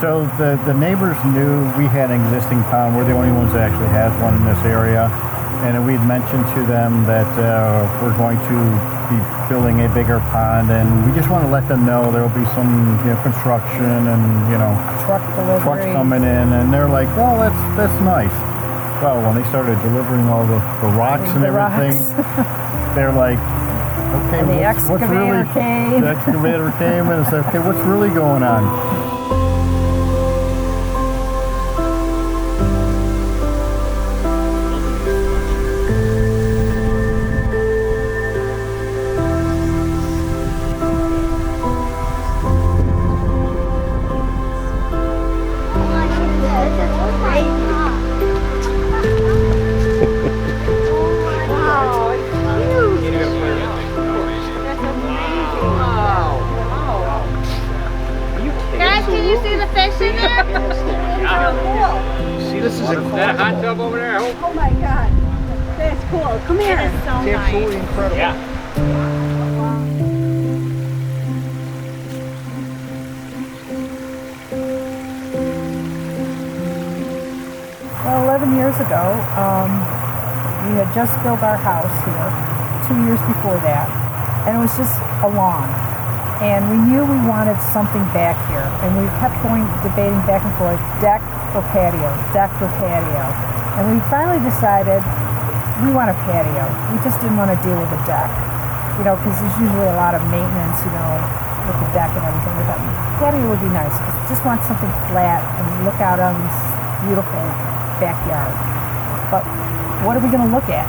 So the neighbors knew we had an existing pond. We're the only ones that actually has one in this area. And we'd mentioned to them that we're going to be building a bigger pond, and we just want to let them know there will be some construction and trucks coming in, and they're like, well, that's nice. Well, when they started delivering all the rocks and everything, they're like, okay, the excavator came. The excavator came and said, okay, what's really going on? That hot tub over there? Oh my God, that's cool. Come here. It is so nice. Absolutely incredible. Yeah. Well, 11 years ago, we had just built our house here, 2 years before that, and it was just a lawn. And we knew we wanted something back here, and we kept debating back and forth, deck or patio, deck or patio. And we finally decided we want a patio. We just didn't want to deal with a deck, because there's usually a lot of maintenance, with the deck and everything. We thought patio would be nice, because we just want something flat and look out on this beautiful backyard. But what are we going to look at?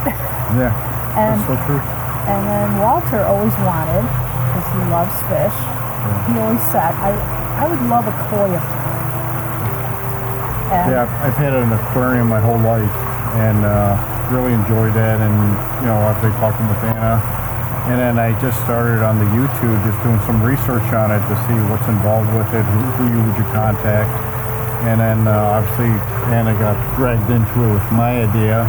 Yeah, that's so true. And then Walter always wanted, because he loves fish, he always said, I would love a koi aquarium. Yeah, I've had an aquarium my whole life, and really enjoyed that. And I've been talking with Anna, and then I just started on the YouTube, just doing some research on it to see what's involved with it, who would you contact. And then obviously Anna got dragged into it with my idea,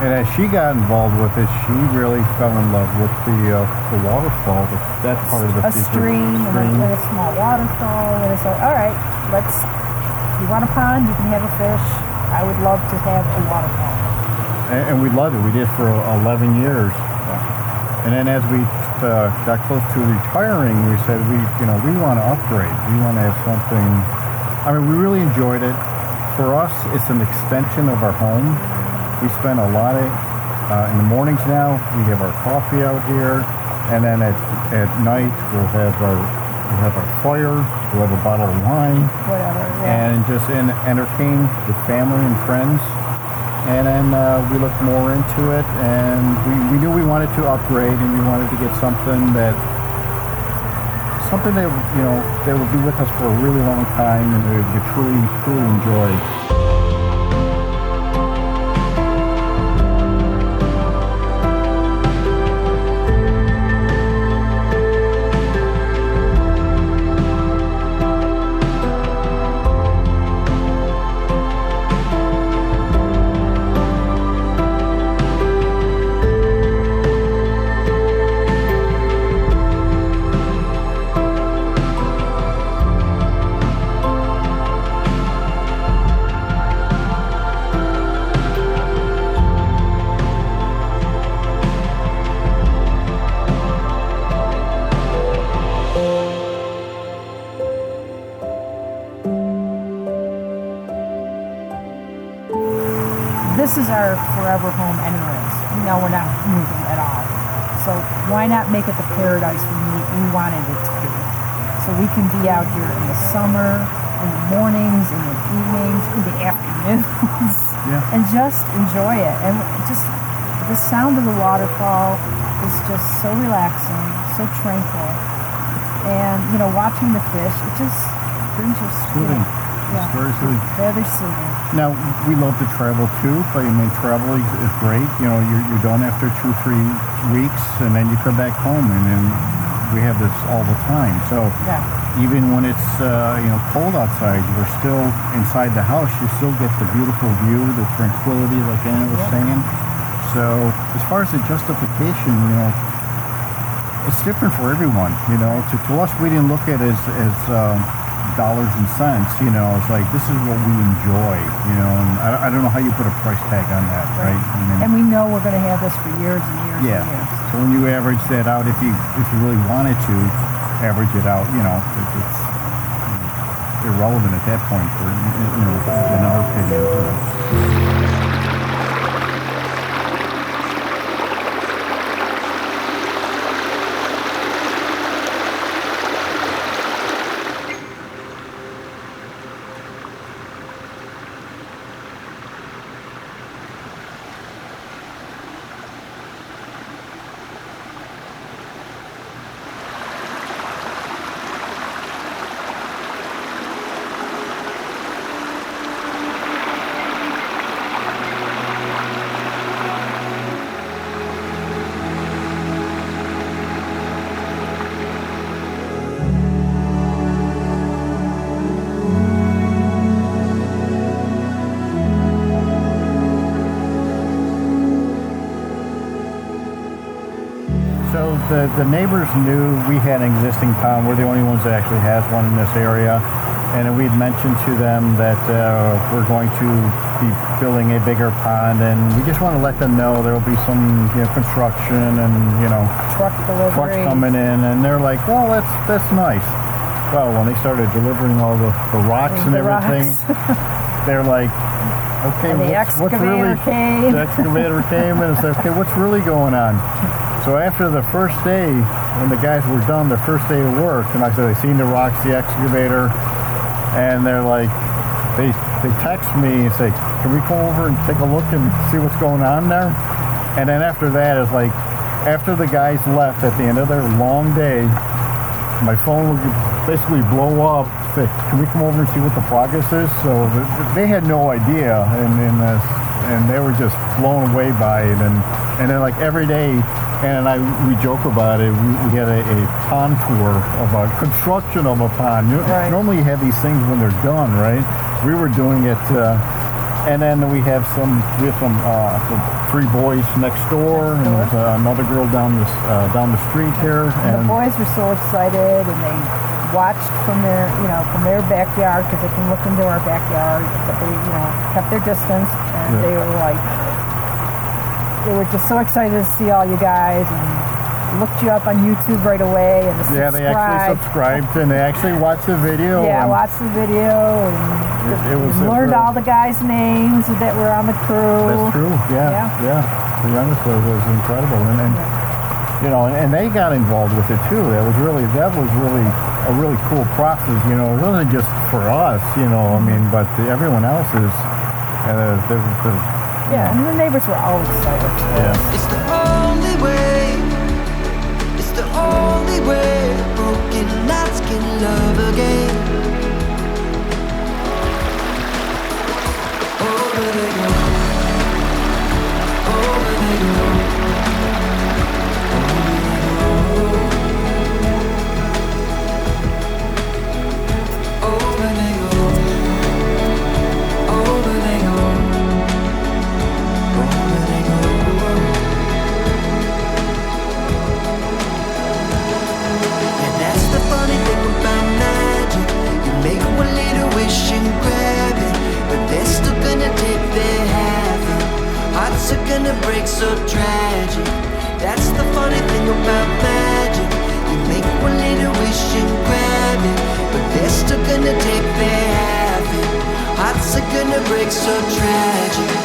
and as she got involved with it, she really fell in love with the waterfall, that part of the stream, and a small waterfall. And it's like, all right, you want a pond, you can have a fish. I would love to have a waterfall. And we loved it. We did for 11 years. Yeah. And then as we got close to retiring, we said we want to upgrade. We want to have something. I mean, we really enjoyed it. For us, it's an extension of our home. We spend a lot of in the mornings now. We have our coffee out here, and then at night we'll have our fire, we'll have a bottle of wine, whatever, yeah. And just entertain the family and friends. And then we looked more into it, and we knew we wanted to upgrade, and we wanted to get something that would be with us for a really long time, and we would truly enjoy. This is our forever home anyways. We're not moving at all. So why not make it the paradise we wanted it to be? So we can be out here in the summer, in the mornings, in the evenings, in the afternoons, and just enjoy it. And just the sound of the waterfall is just so relaxing, so tranquil. And, watching the fish, it just brings your soothing. Yeah, it's very soothing. Very soothing. Now, we love to travel too, but traveling is great. You're done after 2-3 weeks, and then you come back home, and then we have this all the time. So even when it's cold outside, we're still inside the house. You still get the beautiful view, the tranquility, like Anna was saying. So as far as the justification, it's different for everyone. To us, we didn't look at it as dollars and cents. You know, it's like this is what we enjoy. You know, and I don't know how you put a price tag on that, right? I mean, And we know we're going to have this for years and years yeah. and years. So when you average that out, if you really wanted to average it out, you know, it's irrelevant at that point. For you know, in our opinion. You know. So the neighbors knew we had an existing pond. We're the only ones that actually has one in this area. And we'd mentioned to them that we're going to be building a bigger pond, and we just want to let them know there will be some construction and Truck delivery. trucks coming in, and they're like, well, that's nice. Well, when they started delivering all the rocks and everything, they're like, okay, And the what's really came. the excavator came and said, okay, what's really going on? So after the first day, when the guys were done, the first day of work, and I said, I seen the rocks, the excavator, and they're like, they text me and say, can we come over and take a look and see what's going on there? And then after that, it's like, after the guys left at the end of their long day, my phone would basically blow up, say, can we come over and see what the progress is? So they had no idea, and they were just blown away by it. And then like every day, and we joke about it, we had a pond tour of a construction of a pond. Right. Normally you have these things when they're done, right? We were doing it, and then we have some three boys next door, and there's another girl down the street here. And the boys were so excited, and they watched from their backyard, because they can look into our backyard, but they kept their distance, and they were like, they were just so excited to see all you guys, and looked you up on YouTube right away, and yeah, they actually subscribed, and they actually watched the video. Yeah, watched the video, and learned all the guys' names that were on the crew. That's true. Yeah. The youngest was incredible, and they got involved with it too. That was really a really cool process. It wasn't just for us, but everyone else is. Yeah, and the neighbors were all excited. Yeah. It's the only way. It's the only way. Broken hearts can love again. Over they go. Over they go. Over they go. Over they go. Gonna break so tragic. That's the funny thing about magic. You make one little wish and grab it, but they're still gonna take their half it. Hearts are gonna break so tragic.